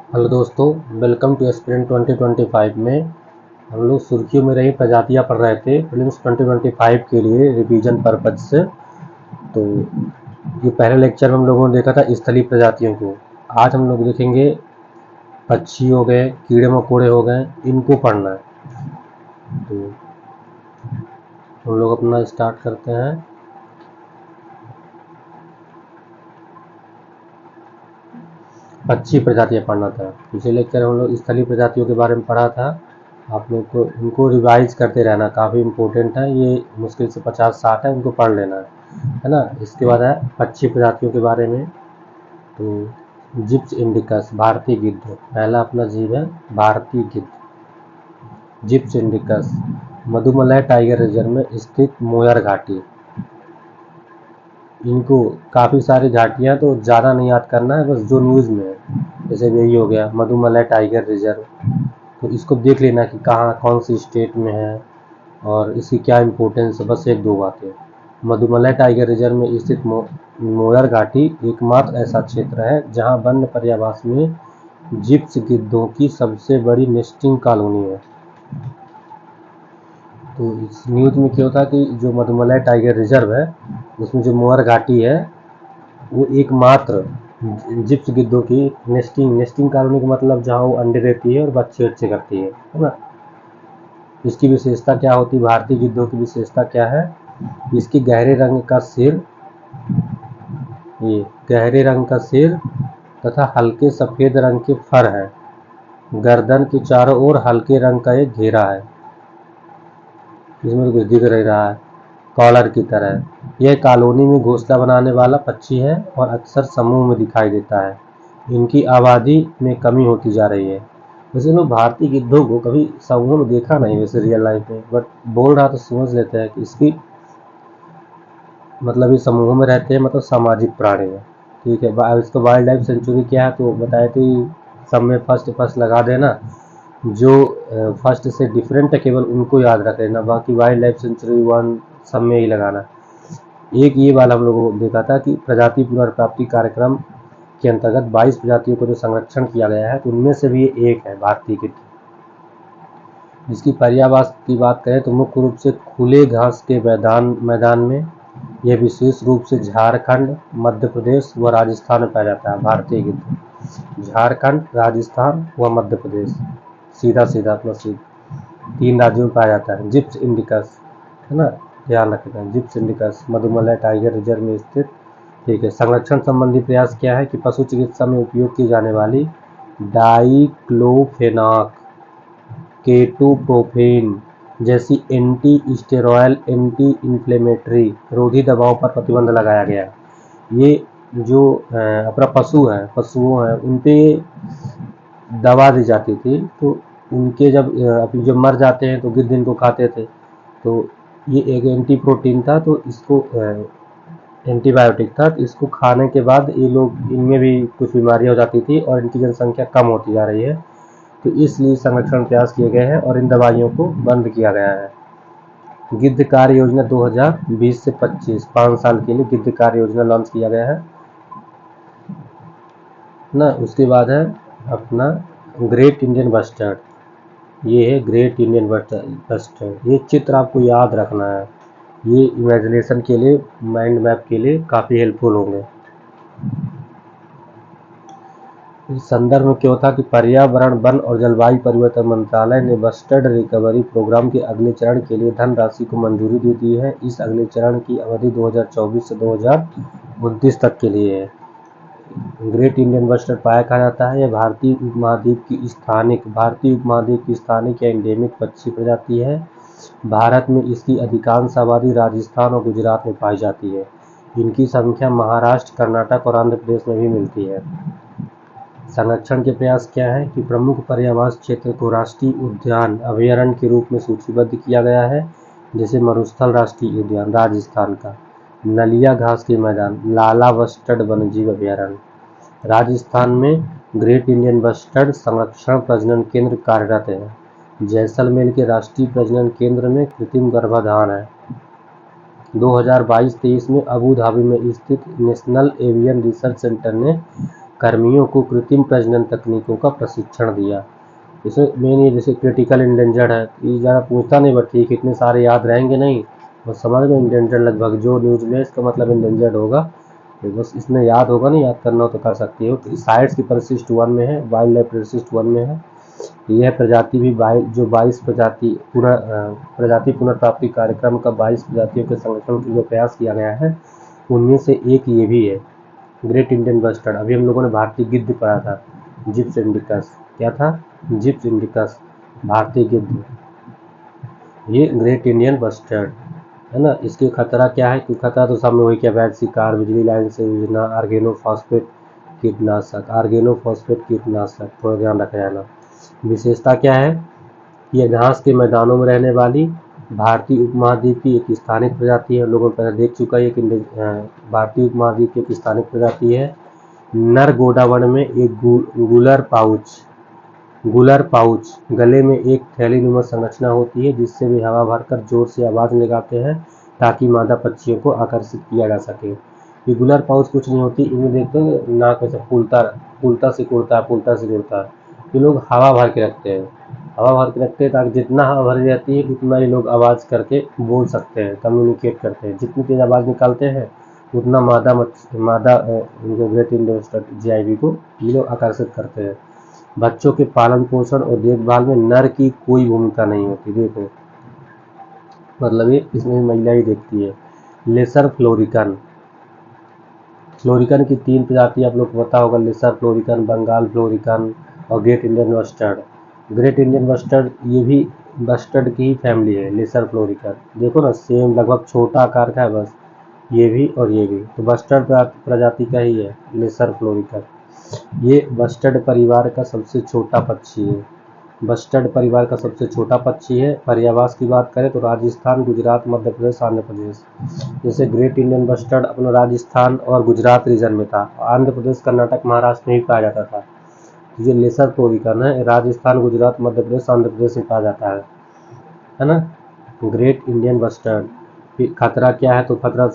Hello दोस्तों, welcome to aspirant 2025 में हम लोग सुर्खियों में रही प्रजातियां पढ़ रहे थे प्रीलिम्स 2025 के लिए रिवीजन पर्पज से। तो ये पहले लेक्चर में हम लोगों ने देखा था स्थलीय प्रजातियों को। आज हम लोग देखेंगे पक्षी हो गए, कीड़े मकोड़े हो गए, इनको पढ़ना है। तो हम लोग अपना स्टार्ट करते हैं। पक्षी प्रजातियां पढ़ना था। पिछले लेक्चर हम लोग स्थलीय प्रजातियों के बारे में पढ़ा था। आप लोग को इनको रिवाइज करते रहना, काफ़ी इम्पोर्टेंट है। ये मुश्किल से 50-60 है, इनको पढ़ लेना है ना। इसके बाद है पक्षी प्रजातियों के बारे में। तो जिप्स इंडिकस भारतीय गिद्ध, पहला अपना जीव है भारतीय गिद्ध जिप्स इंडिकस। मधुमलाई टाइगर रिजर्व में स्थित मोयर घाटी। इनको काफ़ी सारी घाटियाँ, तो ज़्यादा नहीं याद करना है, बस जो न्यूज़ में है। जैसे यही हो गया मधुमलाई टाइगर रिजर्व, तो इसको देख लेना कि कहाँ कौन सी स्टेट में है और इसकी क्या इम्पोर्टेंस है। बस एक दो बातें। मधुमलाई टाइगर रिजर्व में स्थित मोयर घाटी एकमात्र ऐसा क्षेत्र है जहाँ वन्य पर्यावरण में जिप्स गिद्धों की सबसे बड़ी नेस्टिंग कॉलोनी है। तो इस न्यूज़ में क्या होता है कि जो मधुमलाई टाइगर रिजर्व है उसमें जो मोयर घाटी है वो एकमात्र जिप्स गिद्धों की नेस्टिंग कॉलोनी का मतलब जहाँ वो अंडे देती है और बच्चे करती है ना। इसकी विशेषता क्या होती है, भारतीय गिद्धों की विशेषता क्या है? इसकी गहरे रंग का सिर, ये गहरे रंग का सिर तथा हल्के सफ़ेद रंग के फर है। गर्दन के चारों ओर हल्के रंग का एक घेरा है, इसमें तो कुछ दिख नहीं रहा है, कॉलर की तरह। यह कॉलोनी में घोंसला बनाने वाला पक्षी है और अक्सर समूह में दिखाई देता है। इनकी आबादी में कमी होती जा रही है। वैसे लोग भारतीय गिद्धों को कभी समूह में देखा नहीं वैसे रियल लाइफ में, बट बोल रहा तो समझ लेते हैं कि इसकी मतलब ये समूहों में रहते हैं, मतलब सामाजिक प्राणी है। ठीक है, इसको वाइल्ड लाइफ सेंचुरी क्या है तो बताए थे। सब में फर्स्ट लगा देना, जो फर्स्ट से डिफरेंट है केवल उनको याद रख लेना, बाकी वाइल्ड लाइफ सेंचुरी 1 सब में ही लगाना। एक ये वाला हम लोगों को देखा था कि प्रजाति पुनर्प्राप्ति कार्यक्रम के अंतर्गत 22 प्रजातियों को जो संरक्षण किया गया है, तो उनमें से भी ये एक है भारतीय गिद्ध। इसकी पर्यावास की बात करें तो मुख्य रूप से खुले घास के मैदान में यह विशेष रूप से झारखंड, मध्य प्रदेश व राजस्थान में पाया जाता है। भारतीय गिद्ध झारखंड, राजस्थान व मध्य प्रदेश, सीधा अपना तीन राज्यों में पाया जाता है। जिप्स इंडिकस है ना, ध्यान रखना। जिप्स इंडिकस मधुमलाई टाइगर रिजर्व में स्थित। ठीक है, संरक्षण संबंधी प्रयास क्या है कि पशु चिकित्सा में उपयोग की जाने वाली डाइक्लोफेनाक, केटोप्रोफेन जैसी एंटी स्टेरॉयल, एंटी इन्फ्लेमेटरी रोधी दवाओं पर प्रतिबंध लगाया गया है। ये जो अपना पशुओं हैं उन पे दवा दी जाती थी, तो उनके अभी जब मर जाते हैं तो गिद्ध इनको खाते थे। तो ये एक एंटी प्रोटीन था, तो इसको एंटीबायोटिक था, तो इसको खाने के बाद ये लोग, इनमें भी कुछ बीमारियां हो जाती थी और इनकी जनसंख्या कम होती जा रही है। तो इसलिए संरक्षण प्रयास किए गए हैं और इन दवाइयों को बंद किया गया है। गिद्ध कार्य योजना 2020 से 25 5 साल के लिए गिद्ध कार्य योजना लॉन्च किया गया है ना। उसके बाद है अपना ग्रेट इंडियन बस्टर्ड। ये है ग्रेट इंडियन बस्टर्ड। ये चित्र आपको याद रखना है, ये इमेजिनेशन के लिए, माइंड मैप के लिए काफ़ी हेल्पफुल होंगे। इस संदर्भ में क्या होता है कि पर्यावरण, वन और जलवायु परिवर्तन मंत्रालय ने बस्टर्ड रिकवरी प्रोग्राम के अगले चरण के लिए धनराशि को मंजूरी दे दी है। इस अगले चरण की अवधि 2024 से 2029 तक के लिए है। ग्रेट इंडियन बस्टर्ड पाया कहा जाता है। यह भारतीय उपमहाद्वीप की स्थानिक या एंडेमिक पक्षी प्रजाति है। भारत में इसकी अधिकांश आबादी राजस्थान और गुजरात में पाई जाती है। इनकी संख्या महाराष्ट्र, कर्नाटक और आंध्र प्रदेश में भी मिलती है। संरक्षण के प्रयास क्या है कि प्रमुख पर्यावरण क्षेत्र को राष्ट्रीय उद्यान अभयारण्य के रूप में सूचीबद्ध किया गया है। जैसे मरुस्थल राष्ट्रीय उद्यान राजस्थान का, नलिया घास के मैदान लाला बस्टर्ड वन्यजीव अभयारण्य राजस्थान में, ग्रेट इंडियन बस्टर्ड संरक्षण प्रजनन केंद्र कार्यरत है। जैसलमेर के राष्ट्रीय प्रजनन केंद्र में कृत्रिम गर्भाधान है। 2022-23 में अबू धाबी में स्थित नेशनल एवियन रिसर्च सेंटर ने कर्मियों को कृत्रिम प्रजनन तकनीकों का प्रशिक्षण दिया। इसमें मेन ये जैसे क्रिटिकल इंडेंजर्ड है, ये ज़्यादा पूछता नहीं, बट ठीक इतने सारे याद रहेंगे नहीं, बस समझ लो इंडेंजर्ड लगभग जो न्यूज़ में इसका मतलब इंडेंजर्ड होगा, तो बस इसमें याद होगा, नहीं याद करना हो तो कर सकती हो। तो साइट्स की परिशिष्ट 1 में है, वाइल्ड लाइफ परिशिष्ट 1 में है। यह प्रजाति भी जो 22 प्रजाति पुनर्प्राप्ति कार्यक्रम का 22 प्रजातियों के संरक्षण के लिए प्रयास किया गया है, उनमें से एक ये भी है ग्रेट इंडियन बस्टर्ड। अभी हम लोगों ने भारतीय गिद्ध पढ़ा था, जिप्स इंडिकस, क्या था, जिप्स इंडिकस, भारतीय गिद्ध, ये ग्रेट इंडियन बस्टर्ड है ना। इसके खतरा क्या है, खतरा तो सामने वही क्या, अवैध शिकार, बिजली लाइन से योजना, आर्गेनोफॉस्फेट कीटनाशक, थोड़ा ध्यान रखा जाना। विशेषता क्या है, यह घास के मैदानों में रहने वाली भारतीय उपमहाद्वीप की एक स्थानिक प्रजाति है। लोगों ने पहले देख चुका है कि भारतीय उपमहाद्वीप की एक स्थानिक प्रजाति है। नर गोडावण में एक गुलर पाउच गले में एक थैलीनुमा संरचना होती है, जिससे वे हवा भरकर जोर से आवाज लगाते हैं ताकि मादा पक्षियों को आकर्षित किया जा सके। ये गुलर पाउच कुछ नहीं होती, इनमें देखते हो नाक ऐसे फूलता सिकुड़ता है। ये लोग हवा भर के रखते हैं ताकि जितना हवा भरी रहती है उतना ये लोग आवाज करके बोल सकते हैं, कम्युनिकेट करते हैं। जितनी तेज आवाज निकालते हैं उतना मादा ग्रेट इंडियन GIV को ये लोग आकर्षित करते हैं। बच्चों के पालन पोषण और देखभाल में नर की कोई भूमिका नहीं होती, देखो मतलब ये इसमें महिला ही देखती है। लेसर फ्लोरिकन की 3 प्रजाति आप लोग को पता होगा, लेसर फ्लोरिकन, बंगाल फ्लोरिकन और great Indian bustard. Great Indian bustard ये भी बस्टर्ड की ही फैमिली है, लेसर फ्लोरिकन, देखो ना सेम लगभग छोटा आकार का है बस, ये भी और ये भी, तो बस्टर्ड प्रजाति का ही है लेसर फ्लोरिकन। ये बस्टर्ड परिवार का सबसे छोटा पक्षी है। पर्यावास की बात करें तो राजस्थान, गुजरात, मध्य प्रदेश, आंध्र प्रदेश। जैसे ग्रेट इंडियन बस्टर्ड अपना राजस्थान और गुजरात रीजन में था, आंध्र प्रदेश, कर्नाटक, महाराष्ट्र में ही पाया जाता था। ये लेसर फ्लोरिकन है, राजस्थान, गुजरात, मध्य प्रदेश, आंध्र प्रदेश में पाया जाता है ना। ग्रेट इंडियन बस्टर्ड खतरा क्या है, तो खतरा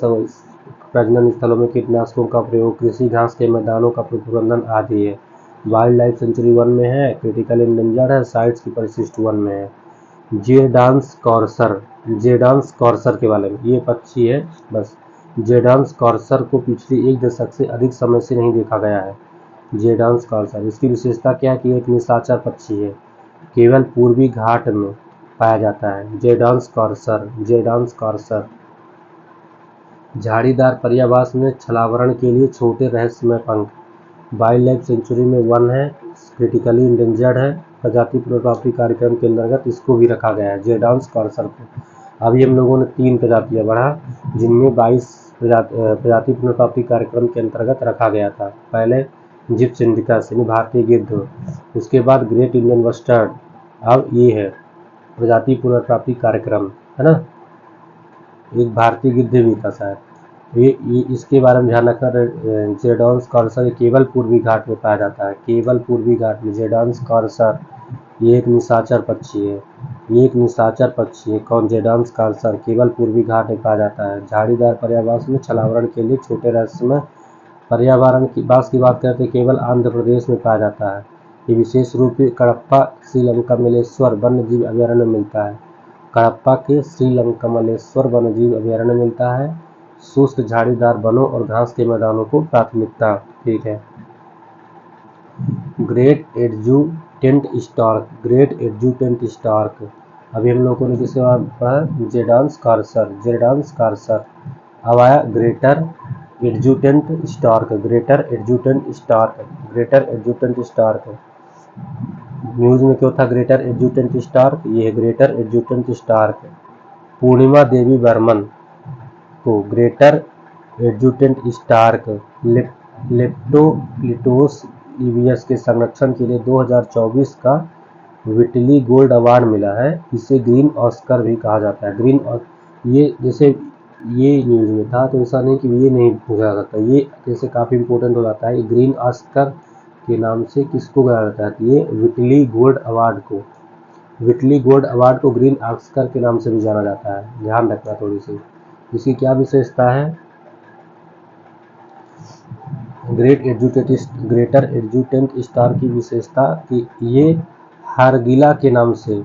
प्रजनन स्थलों में कीटनाशकों का प्रयोग, कृषि घास के मैदानों का प्रबंधन आदि है। वाइल्ड लाइफ सेंचुरी 1 में है, क्रिटिकल इंडेंजर्ड है, साइट्स की परिशिष्ट 1 में है। जेडांस कॉर्सर के बारे में, ये पक्षी है बस। जेडांस कॉर्सर को पिछले 1 दशक से अधिक समय से नहीं देखा गया है। जेडांस कॉर्सर, इसकी विशेषता क्या है कि एक निशाचर पक्षी है, केवल पूर्वी घाट में पाया जाता है। जेडांस कॉर्सर झाड़ीदार पर्यावास में छलावरण के लिए छोटे रहस्यमय पंख। वाइल्ड लाइफ सेंचुरी में 1 है, क्रिटिकली इंडेंजर्ड है, प्रजाति पुनर्प्राप्ति कार्यक्रम के अंतर्गत इसको भी रखा गया है, जेडांस कॉर्सर को। अभी हम लोगों ने 3 प्रजातियां बढ़ा, जिनमें 22 प्रजाति पुनर्प्राप्ति कार्यक्रम के अंतर्गत रखा गया था। पहले जिप्स इंडिकस यानी भारतीय गिद्ध, उसके बाद ग्रेट इंडियन बस्टर्ड, अब ये है प्रजाति पुनर्प्राप्ति कार्यक्रम, है ना। एक भारतीय गिद्ध भी था शायद, ये इसके बारे में ध्यान रखना। जेडांस कॉर्सर केवल पूर्वी घाट में पाया जाता है, केवल पूर्वी घाट में। जेडांस कॉर्सर ये एक निशाचर पक्षी है, कौन, जेडांस कॉर्सर, केवल पूर्वी घाट में पाया जाता है। झाड़ीदार पर्यावास में छलावरण के लिए छोटे रहस्यमय पर्यावरण की बात करते केवल आंध्र प्रदेश में पाया जाता है। ये विशेष रूप से कडप्पा श्रीलंकामलेश्वर वन्यजीव अभयारण्य में मिलता है। कडप्पा के श्रीलंकामलेश्वर वन्यजीव अभयारण्य में मिलता है। शुष्क झाड़ीदार वनों और घास के मैदानों को प्राथमिकता, ठीक है। ग्रेट एडजुटेंट स्टार्क, अभी हम लोगों ने किसके बारे में पढ़ा, जेडांस कॉर्सर। अब आया ग्रेटर एडजुटेंट स्टार्क। न्यूज़ में क्यों था ग्रेटर एडजुटेंट स्टार्क, ये है ग्रेटर एडजुटेंट स्टार्क। पूर्णिमा देवी बर्मन को ग्रेटर एडजुटेंट स्टार्क लेप्टोप्लिटोस ईवीएस के संरक्षण के लिए 2024 का विटली गोल्ड अवार्ड मिला है। इसे ग्रीन ऑस्कर भी कहा जाता है। ये जैसे ये न्यूज़ में था, तो ऐसा नहीं कि ये नहीं पूछा जाता, ये जैसे काफ़ी इंपॉर्टेंट हो जाता है। ग्रीन ऑस्कर के नाम से किसको कहा जाता है, ये विटली गोल्ड अवार्ड को ग्रीन ऑस्कर के नाम से भी जाना जाता है, ध्यान रखना थोड़ी सी। इसकी क्या विशेषता है, ग्रेटर एड्यूटेंट स्टार की विशेषता कि ये हरगिला के नाम से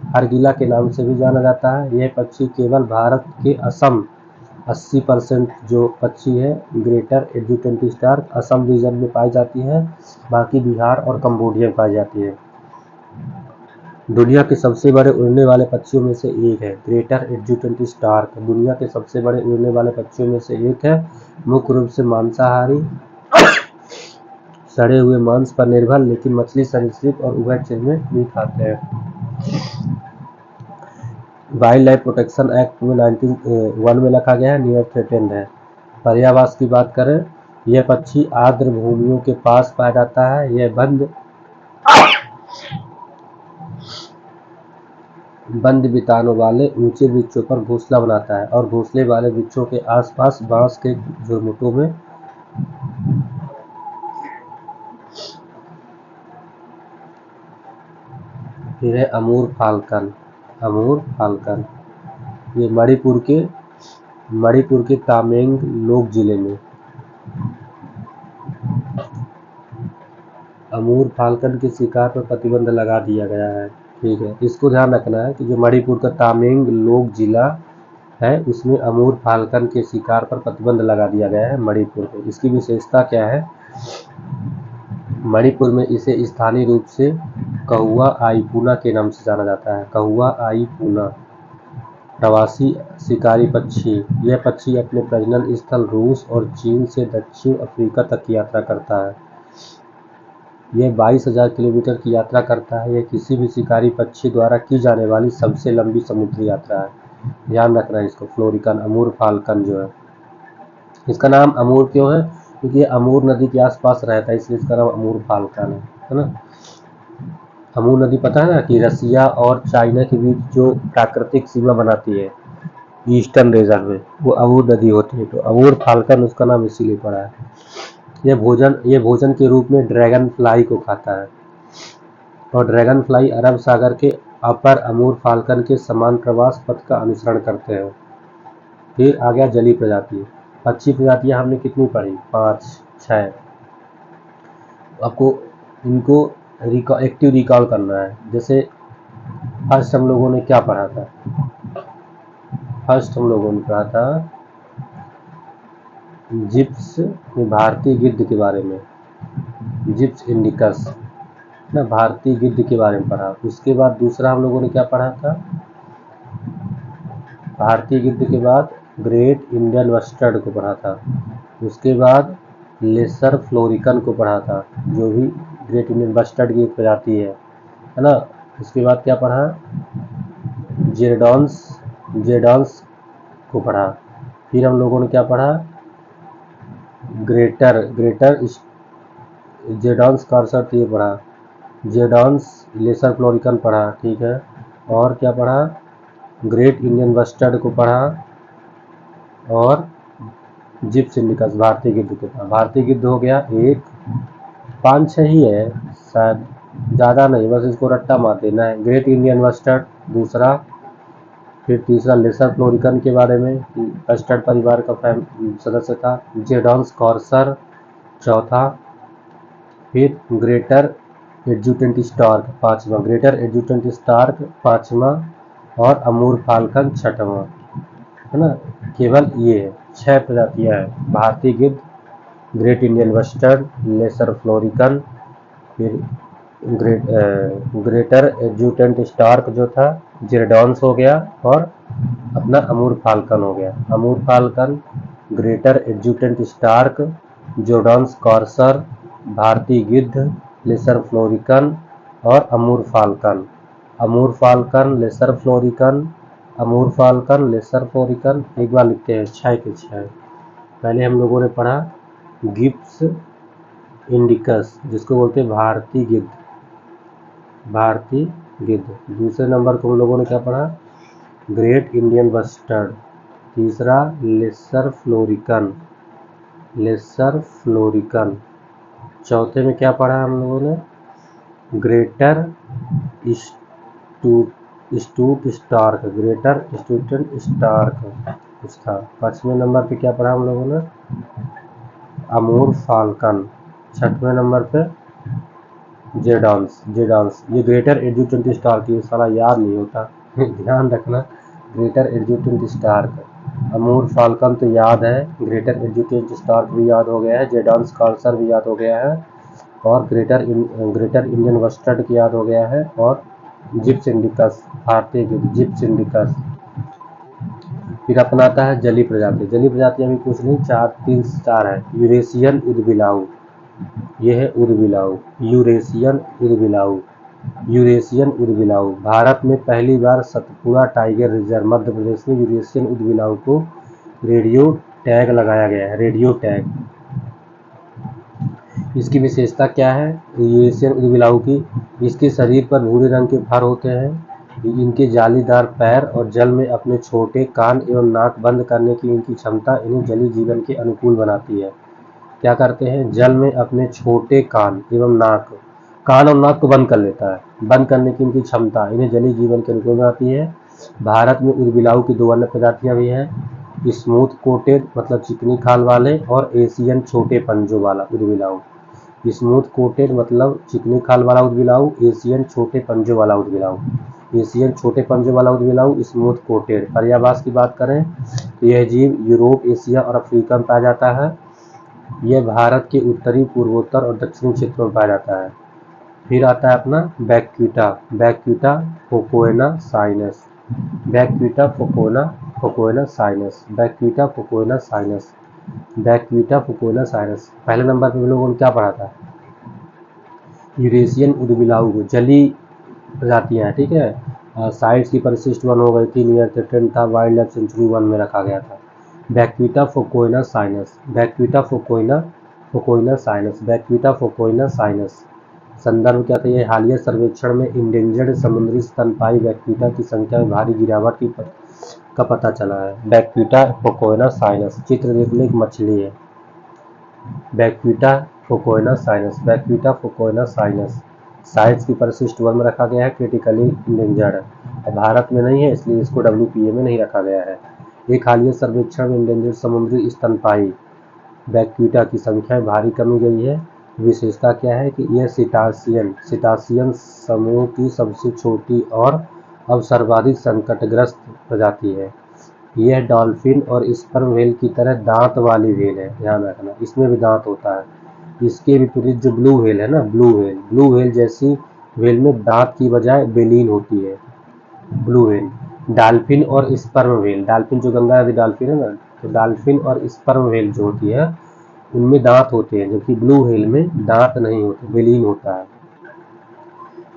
भी जाना जाता है। यह पक्षी केवल भारत के असम 80% जो पक्षी है ग्रेटर एड्यूटेंट स्टार असम रीजन में पाई जाती है, बाकी बिहार और कंबोडिया में पाई जाती है। दुनिया के सबसे बड़े उड़ने वाले पक्षियों में से एक है ग्रेटर एड्यूटेंट स्टार्क। दुनिया के सबसे बड़े उड़ने वाले पक्षियों में से एक है। मुख्य रूप से मांसाहारी, सड़े हुए मांस पर निर्भर, लेकिन मछली, सरीसृप और उभयचर में भी खाते हैं। वाइल्ड लाइफ प्रोटेक्शन एक्ट में 1901 में रखा गया है, नियर थ्रेटेंड है। पर्यावास की बात करें, यह पक्षी आर्द्र भूमियों के पास पाया जाता है। यह बंद बितानों वाले ऊंचे वृक्षों पर घोंसला बनाता है और घोंसले वाले वृक्षों के आसपास बांस के झुरमुटों में फिर है अमूर फाल्कन। ये मणिपुर के तामेंगलोंग जिले में अमूर फाल्कन के शिकार पर प्रतिबंध लगा दिया गया है। ठीक है, इसको ध्यान रखना है कि जो मणिपुर का तामेंगलोंग जिला है उसमें अमूर फाल्कन के शिकार पर प्रतिबंध लगा दिया गया है मणिपुर में। इसकी विशेषता क्या है? मणिपुर में इसे स्थानीय रूप से कहुआ आईपुना के नाम से जाना जाता है। कहुआ आईपुना प्रवासी शिकारी पक्षी। यह पक्षी अपने प्रजनन स्थल रूस और चीन से दक्षिण अफ्रीका तक की यात्रा करता है। यह 22,000 किलोमीटर की यात्रा करता है। यह किसी भी शिकारी पक्षी द्वारा की जाने वाली सबसे लंबी समुद्री यात्रा है। ध्यान रखना है इसको। फ्लोरिकन अमूर फाल्कन जो है, इसका नाम अमूर क्यों है? क्योंकि ये अमूर नदी के आसपास रहता है, इसलिए इसका नाम अमूर फाल्कन है ना। अमूर नदी पता है ना कि रसिया और चाइना के बीच जो प्राकृतिक सीमा बनाती है ईस्टर्न रीजन में, वो अमूर नदी होती है, तो अमूर फाल्कन उसका नाम इसीलिए पड़ा है। यह भोजन के रूप में ड्रैगन फ्लाई को खाता है और ड्रैगन फ्लाई अरब सागर के अपर अमूर फाल्कन के समान प्रवास पथ का अनुसरण करते हैं। फिर आ गया जलीय प्रजाति। पक्षी प्रजातियां हमने कितनी पढ़ी? 5-6। आपको इनको एक्टिव रिकॉल करना है। जैसे फर्स्ट हम लोगों ने क्या पढ़ा था? फर्स्ट हम लोगों ने पढ़ा था जिप्स भारतीय गिद्ध के बारे में, जिप्स इंडिकस ना, भारतीय गिद्ध के बारे में पढ़ा। उसके बाद दूसरा हम लोगों ने क्या पढ़ा था? भारतीय गिद्ध के बाद ग्रेट इंडियन बस्टर्ड को पढ़ा था। उसके बाद लेसर फ्लोरिकन को पढ़ा था, जो भी ग्रेट इंडियन बस्टर्ड की एक प्रजाति है ना। उसके बाद क्या पढ़ा? जेरडॉन्स को पढ़ा। फिर हम लोगों ने क्या पढ़ा? ग्रेटर जेरडॉन्स कॉर्सर ये पढ़ा। जेरडॉन्स लेसर फ्लोरिकन पढ़ा, ठीक है। और क्या पढ़ा? ग्रेट इंडियन बस्टर्ड को पढ़ा और जिप्स इंडिकस भारतीय गिद्ध को पढ़ा। भारतीय गिद्ध हो गया एक, 5-6 ही है शायद, ज़्यादा नहीं, बस इसको रट्टा मार देना है। ग्रेट इंडियन बस्टर्ड दूसरा, फिर तीसरा लेसर फ्लोरिकन के बारे में, बस्टर्ड परिवार का सदस्य था। जेरडॉन्स कॉर्सर चौथा, फिर ग्रेटर एड्यूटेंट स्टार्क पांचवा, और अमूर फाल्कन छठवां, है ना। केवल ये 6 प्रजातियां हैं। भारतीय गिद्ध, great Indian bustard, lesser florican, फिर ग्रेटर एड्यूटेंट स्टार्क जो था, जेरडॉन्स हो गया, और अपना अमूर फाल्कन हो गया। Amur falcon, greater adjutant stork, Jerdon's courser, भारतीय गिद्ध, लेसर फ्लोरिकन और Amur falcon. Amur falcon, lesser florican, Amur falcon, lesser florican, एक बार लिखते हैं 6 के 6। पहले हम लोगों ने पढ़ा जिप्स इंडिकस, जिसको बोलते हैं भारतीय गिद्ध। दूसरे नंबर को हम लोगों ने क्या पढ़ा? Great Indian bustard. तीसरा लेसर फ्लोरिकन। चौथे में क्या पढ़ा हम लोगों ने? ग्रेटर स्टूट स्टार्क कुछ था। 5वें नंबर पे क्या पढ़ा हम लोगों ने? अमूर फाल्कन। छठवें नंबर पे जेडॉन्स। जेडॉन्स ये ग्रेटर एड्यूटेंट स्टार की, सारा याद नहीं होता ध्यान रखना। ग्रेटर एड्यूटेंट स्टार, अमूर फाल्कन तो याद है, ग्रेटर एड्यूटेंट स्टार भी याद हो गया है, जेडॉन्स कार्सर भी याद हो गया है, और ग्रेटर इंडियन बस्टर्ड की याद हो गया है, और जिप्स इंडिकस, भारतीय जिप्स इंडिकस। फिर अपना आता है जली प्रजाति। जली प्रजातियां भी कुछ नहीं, 4 है। यूरेशियन उदबिलाऊ, ये है उदबिलाऊ, यूरेशियन उदबिलाऊ। यूरेशियन उदबिलाऊ भारत में पहली बार सतपुड़ा टाइगर रिजर्व मध्य प्रदेश में यूरेशियन उदबिलाऊ को रेडियो टैग लगाया गया है, रेडियो टैग। इसकी विशेषता क्या है यूरेशियन उदबिलाऊ की? इसके शरीर पर भूरे रंग के फर होते हैं, इनके जालीदार पैर और जल में अपने छोटे कान एवं नाक बंद करने की इनकी क्षमता इन्हें जलीय जीवन के अनुकूल बनाती है। क्या करते हैं? जल में अपने छोटे कान एवं नाक, कान और नाक को बंद कर लेता है, बंद करने की इनकी क्षमता इन्हें जलीय जीवन के अनुकूल बनाती है। भारत में उदबिलाऊ की 2 अन्य प्रजातियां भी हैं, स्मूथ कोटेड मतलब चिकनी खाल वाले, और एशियन छोटे पंजों वाला उदबिलाऊ। स्मूथ कोटेड मतलब चिकनी खाल वाला उदबिलाऊ, एशियन छोटे पंजों वाला उदबिलाऊ। एशियन छोटे पंजों वाला उदबिलाऊ स्मूथ कोटेड। पर्यावास की बात करें तो यह जीव यूरोप, एशिया और अफ्रीका में पाया जाता है। यह भारत के उत्तरी, पूर्वोत्तर और दक्षिणी क्षेत्रों में पाया जाता है। फिर आता है अपना बैक्यूटा, बैक्यूटा फोकोएना साइनस, बैक्यूटा फोकोएना साइनस, बैक्यूटा फोकोएना साइनस, बैक्यूटा फोकोएना साइनस। पहले नंबर पे हम लोगों ने क्या पढ़ा था? यूरेशियन उदबिलाऊ को जली प्रजातियां, ठीक है। साइट्स की परिशिष्ट 1 हो गई थी, नियर द 10 था, वाइल्ड लाइफ सेंचुरी 1 में रखा गया था। बैक्यूटा फोकोइना साइनस, बैक्यूटा फोकोइना साइनस, बैक्यूटा फोकोइना साइनस। संदर्भ क्या था? ये हालिया सर्वेक्षण में इंडेंजर्ड समुद्री स्तनपायी बैक्यूटा की संख्या में भारी गिरावट का पता चला है। बैक्यूटा फोकोइना साइनस, चित्र देख लो, एक मछली है, बैक्यूटा फोकोइना साइनस, बैक्यूटा फोकोइना साइनस। साइट्स की परिशिष्ट 1 में रखा गया है, क्रिटिकली इंडेंजर्ड है, भारत में नहीं है इसलिए इसको WPA में नहीं रखा गया है। एक हालिया सर्वेक्षण में इंडेंजर्ड समुद्री स्तनपायी बैक्यूटा की संख्या में भारी कमी गई है। विशेषता क्या है कि यह सिटासियन समूह की सबसे छोटी और अब सर्वाधिक संकटग्रस्त प्रजाति है। यह डॉल्फिन और स्पर्म व्हेल की तरह दांत वाली व्हेल है, ध्यान रखना, इसमें भी दांत होता है। इसके विपरीत जो ब्लू व्हेल है ना, ब्लू व्हेल जैसी व्हेल में दांत की बजाय बेलीन होती है। ब्लू व्हेल, डॉल्फिन और स्पर्म व्हेल, डॉल्फिन जो गंगा नदी डॉल्फिन है ना, तो डॉल्फिन और स्पर्म व्हेल जो होती है उनमें दांत होते हैं, जबकि ब्लू व्हेल में दांत नहीं होते, बेलीन होता है।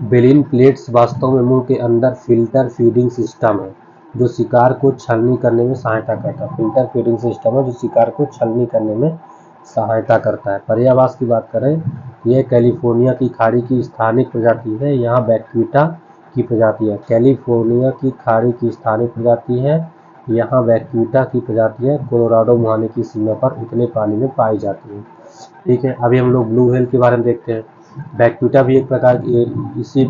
बेलीन प्लेट्स वास्तव में मुंह के अंदर फिल्टर फीडिंग सिस्टम है जो शिकार को छलनी करने में सहायता करता है। फिल्टर फीडिंग सिस्टम है जो शिकार को छलनी करने में सहायता करता है। पर्यावास की बात करें, यह कैलिफोर्निया की खाड़ी की स्थानिक प्रजाति है। यहाँ बैक्यूटा की प्रजाति है, कैलिफोर्निया की खाड़ी की स्थानिक प्रजाति है। यहाँ बैक्यूटा की प्रजातियां कोलोराडो मुहाने की सीमा पर उतने पानी में पाई जाती है। ठीक है, अभी हम लोग ब्लू व्हेल के बारे में देखते हैं। बैक्यूटा भी एक प्रकार की इसी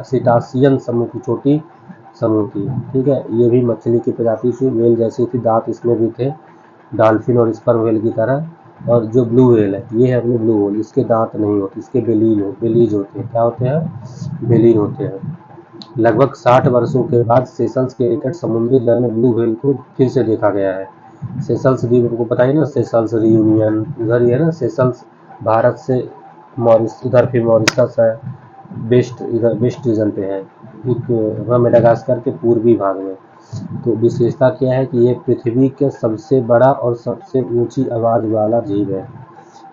सिटासियन समूह की छोटी समूह की, ठीक है। ये भी मछली की प्रजाति से व्हेल जैसी थी, दांत इसमें भी थे डॉल्फिन और स्पर्म व्हेल की तरह। और जो ब्लू व्हेल है, ये है अपने ब्लू व्हेल, इसके दांत नहीं होते, इसके बेलीज होते हैं। क्या होते हैं? बेलीन होते हैं। लगभग 60 वर्षों के बाद सेशल्स के निकट समुद्री तल में ब्लू व्हेल को फिर से देखा गया है। सेशल्स द्वीप को पता ही ना, सेशल्स रियूनियन उधर ही है ना, सेशल्स भारत से मॉरिस, उधर फिर मॉरिशस है, इधर वेस्ट रीजन पे है, एक मेडागास्कर के पूर्वी भाग में। तो विशेषता क्या है कि ये पृथ्वी के सबसे बड़ा और सबसे ऊंची आवाज वाला जीव है।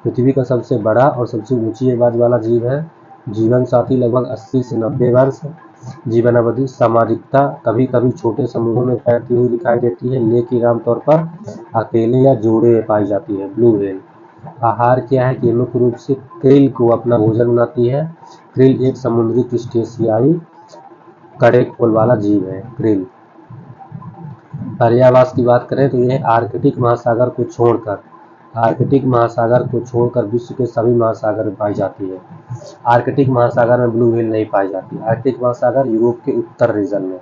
पृथ्वी का सबसे बड़ा और सबसे ऊंची आवाज वाला जीव है। जीवन साथी लगभग 80 से 90 वर्ष। जीवन अवधि सामाजिकता कभी कभी छोटे समूहों में तैरती हुई दिखाई देती है, लेकिन आमतौर पर अकेले या जोड़े में पाई जाती है ब्लू व्हेल। आहार क्या है कि मुख्य रूप से क्रिल को अपना भोजन बनाती है। क्रिल एक समुद्री क्रस्टेशियाई कड़े खोल वाला जीव है, क्रिल। पर्यावास की बात करें तो यह आर्कटिक महासागर को छोड़कर विश्व के सभी महासागर में पाई जाती है। आर्कटिक महासागर में ब्लू व्हेल नहीं पाई जाती। आर्कटिक महासागर यूरोप के उत्तर रीजन में,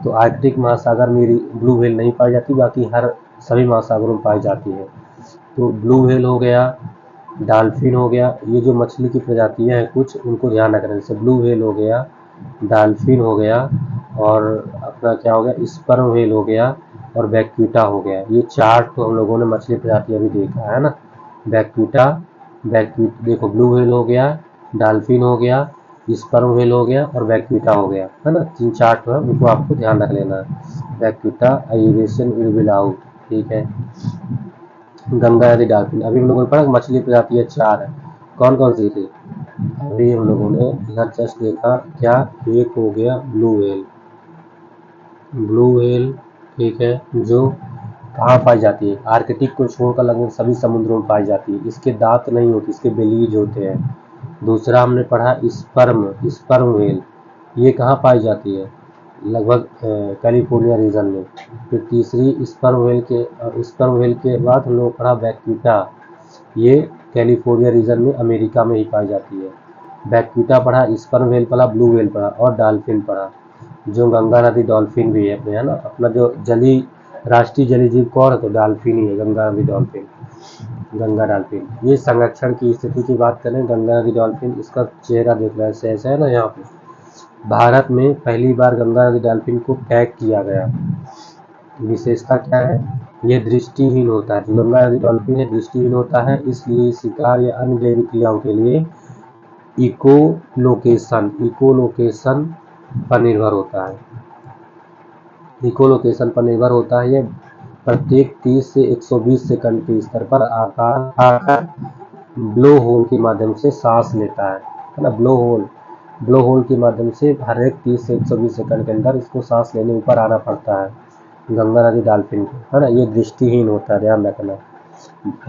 तो आर्कटिक महासागर में ब्लू व्हेल नहीं पाई जाती, बाकी हर सभी महासागरों में पाई जाती है। तो ब्लू व्हेल हो गया, डॉल्फिन हो गया, ये जो मछली की प्रजातियां हैं कुछ उनको ध्यान रखना, जैसे ब्लू व्हेल हो गया, डॉल्फिन हो गया, और अपना क्या हो गया, स्पर्म व्हेल हो गया, और बैक्यूटा हो गया। ये 4 तो हम लोगों ने मछली प्रजातियां भी देखा है ना। बैक्यूटा, देखो ब्लू व्हेल हो गया, डॉल्फिन हो गया, स्पर्म व्हेल हो गया, और बैक्यूटा हो गया, है ना। 3-4 तो है, उनको आपको ध्यान रख लेना है। बैक्यूटा, यूरेशियन उर्बिलाउ, ठीक है। गंगा नदी डॉल्फिन, अभी हम लोगों ने पढ़ा मछली प्रजातियां 4 है, कौन कौन सी थी? अभी हम लोगों ने इधर जस्ट देखा क्या, एक हो गया ब्लू व्हेल, ब्लू व्हेल, ठीक है, जो कहाँ पाई जाती है, आर्कटिक को छोड़कर लगभग सभी समुद्रों में पाई जाती है। इसके दांत नहीं होते, इसके बेलीज होते हैं। दूसरा हमने पढ़ा स्पर्म, स्पर्म व्हेल, ये कहाँ पाई जाती है, लगभग कैलिफोर्निया रीजन में। फिर तीसरी स्पर्म व्हेल के बाद हम लोग पढ़ा बैक्यूटा, ये कैलिफोर्निया रीजन में अमेरिका में ही पाई जाती है। बैक्यूटा पढ़ा, स्पर्म व्हेल पढ़ा, ब्लू व्हेल पढ़ा, और डॉल्फिन पढ़ा, जो गंगा नदी डॉल्फिन भी है अपने, है ना। अपना जो राष्ट्रीय जलीय जीव कौन है, तो डॉल्फिन ही है, गंगा नदी डॉल्फिन, गंगा डॉल्फिन। ये संरक्षण की स्थिति की बात करें, गंगा नदी डॉल्फिन, इसका चेहरा देख रहे हैं ऐसा है ना यहाँ पे। भारत में पहली बार गंगा नदी डॉल्फिन को टैग किया गया। विशेषता क्या है, ये दृष्टिहीन होता है, जो गंगा नदी डॉल्फिन है दृष्टिहीन होता है, इसलिए शिकार या अन्य जैविक क्रियाओं के लिए इकोलोकेशन पर निर्भर होता है। इकोलोकेशन पर निर्भर होता है। ये प्रत्येक 30 से 120 सेकंड के स्तर पर आकर ब्लो होल के माध्यम से सांस लेता है ना। ब्लो होल के माध्यम से हर एक 30 से 120 सेकंड के अंदर इसको सांस लेने ऊपर आना पड़ता है, गंगा नदी डॉल्फिन को, है ना। ये दृष्टिहीन होता है, ध्यान रखना।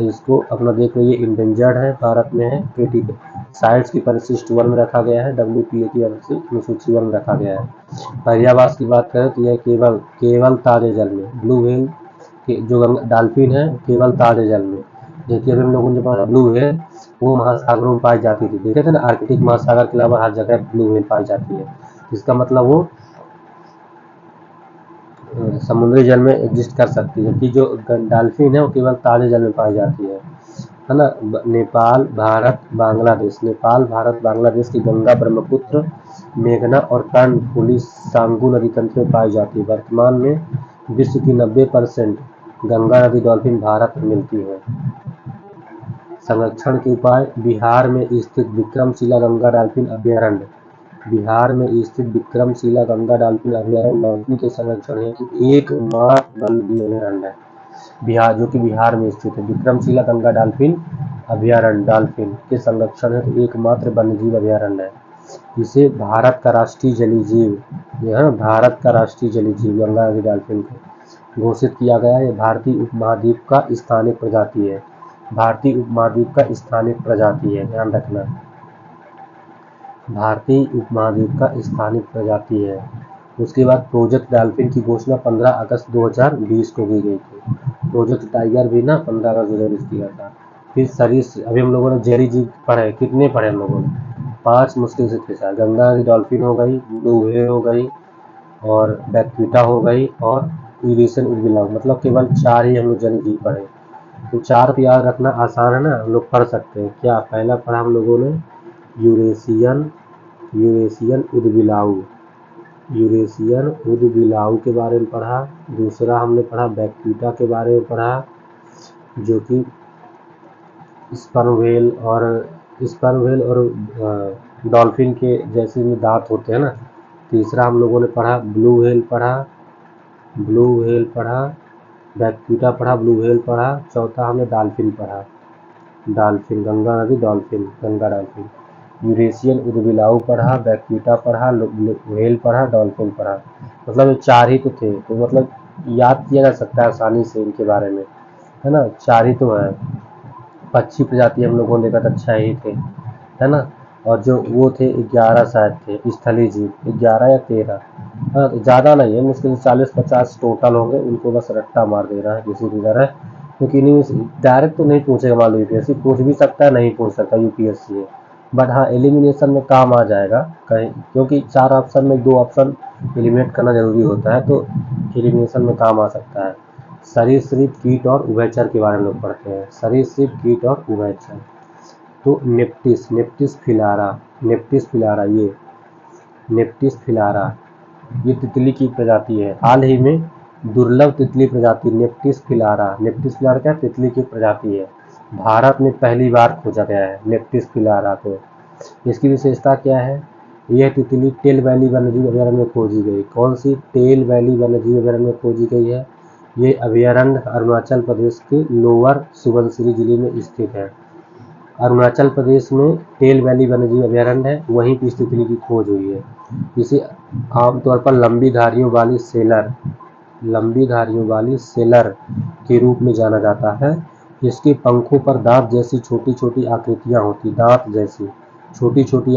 इसको अपना देख लो, ये इंडेंजर्ड है, भारत में है, क्रिटिकल साइट्स की परिशिष्ट वन में रखा गया है, WPA की अनुसूची वन में रखा गया है। पर्यावास की बात करें तो यह केवल ताजे जल में, ब्लू व्हेल जो डॉल्फिन है केवल ताजे जल में। देखिए अभी हम लोगों ने पढ़ा ब्लू व्हेल वो महासागरों में पाई जाती थी, देखे थे ना, आर्कटिक महासागर के अलावा हर जगह ब्लू व्हेल पाई जाती है। इसका मतलब वो समुद्री जल में एग्जिस्ट कर सकती है, कि जो डॉल्फिन है वो केवल ताजे जल में पाई जाती है ना। नेपाल, भारत, बांग्लादेश, नेपाल, भारत, बांग्लादेश की गंगा, ब्रह्मपुत्र, मेघना और कर्णफुली सांगू नदी तंत्र में पाई जाती है। वर्तमान में विश्व की 90% गंगा नदी डॉल्फिन भारत में मिलती है। संरक्षण के उपाय, बिहार में स्थित विक्रमशिला गंगा डॉल्फिन अभयारण्य, बिहार में स्थित विक्रमशिला गंगा डॉल्फिन अभयारण्य डॉल्फिन के संरक्षण हेतु एकमात्र वन्यजीव अभयारण्य है। बिहार, जो कि बिहार में स्थित है, विक्रमशिला गंगा डॉल्फिन अभयारण्य डॉल्फिन के संरक्षण हेतु एकमात्र वन्यजीव अभयारण्य है। इसे भारत का राष्ट्रीय जलीय जीव, यह है भारत का राष्ट्रीय जलीय जीव गंगा नदी डॉल्फिन को घोषित किया गया है। भारतीय उपमहाद्वीप का स्थानिक प्रजाति है, भारतीय उपमहाद्वीप का स्थानिक प्रजाति है, ध्यान रखना। भारतीय उपमहाद्वीप का स्थानिक प्रजाति है। उसके बाद प्रोजेक्ट डॉल्फिन की घोषणा 15 अगस्त 2020 को की गई थी। प्रोजेक्ट टाइगर भी ना 15 अगस्त 2020 किया था। फिर सरीसृप, अभी हम लोगों ने जलीय जीव पढ़े, कितने पढ़े हम लोगों ने, 5 मुश्किल से थे। गंगा नदी डॉल्फिन हो गई, ब्लू व्हेल हो गई, और बैक्यूटा हो गई, और यूरेशियन उर्बिलाउ, मतलब केवल 4 ही हम लोग जलीय जीव पढ़े। तो 4 तो याद रखना आसान है ना, हम लोग पढ़ सकते हैं। क्या पहला पढ़ा हम लोगों ने, यूरेशियन उर्बिलाउ, यूरेशियन उर्बिलाउ के बारे में पढ़ा। दूसरा हमने पढ़ा बैक्यूटा के बारे में पढ़ा, जो कि स्पर्म व्हेल और डॉल्फिन के जैसे में दांत होते हैं ना। तीसरा हम लोगों ने पढ़ा ब्लू व्हेल पढ़ा, बैक्यूटा पढ़ा, ब्लू व्हेल पढ़ा। चौथा हमने डॉल्फिन पढ़ा, डॉल्फिन गंगा नदी डॉल्फिन, गंगा डॉल्फिन। यूरेशियन उर्बिलाउ पढ़ा, बैक्यूटा पढ़ा, व्हेल पढ़ा, डॉल्फिन पढ़ा। मतलब ये 4 ही तो थे, तो मतलब याद किया जा सकता है आसानी से इनके बारे में, है ना। 4 ही तो है। पक्षी प्रजाति हम लोगों ने देखा था 6 ही थे, है ना। और जो वो थे 11 शायद थे स्थलीय जीव, 11 या 13, हाँ ज़्यादा नहीं है, मुश्किल 40-50 टोटल होंगे। उनको बस रट्टा मार दे रहा है किसी की तरह, क्योंकि नहीं डायरेक्ट तो नहीं पूछेगा, मान लो यूपीएससी पूछ भी सकता है, नहीं पूछ सकता यूपीएससी है, बट हाँ एलिमिनेशन में काम आ जाएगा कहीं, क्योंकि 4 ऑप्शन में 2 ऑप्शन एलिमिनेट करना जरूरी होता है, तो एलिमिनेशन में काम आ सकता है। सरीसृप, कीट और उभयचर के बारे में लोग पढ़ते हैं, सरीसृप, कीट और उभयचर। तो नेप्टिस फिलारा, नेप्टिस फिलारा ये तितली की प्रजाति है। हाल ही में दुर्लभ तितली प्रजाति नेप्टिस फिलारा क्या तितली की प्रजाति है, भारत में पहली बार खोजा गया है नेप्टिस फिलारा को। इसकी विशेषता क्या है? यह तितली टेल वैली वन्यजीव अभयारण्य में खोजी गई। कौन सी? टेल वैली वन्यजीव अभयारण्य में खोजी गई है। ये अभयारण्य अरुणाचल प्रदेश के लोअर सुबनसिरी जिले में स्थित है। अरुणाचल प्रदेश में टेल वैली वन्यजीव अभयारण्य है, वहीं की तितली की खोज हुई है। इसे आमतौर पर लंबी धारियों वाली सेलर के रूप में जाना जाता है। इसके पंखों पर दांत जैसी छोटी छोटी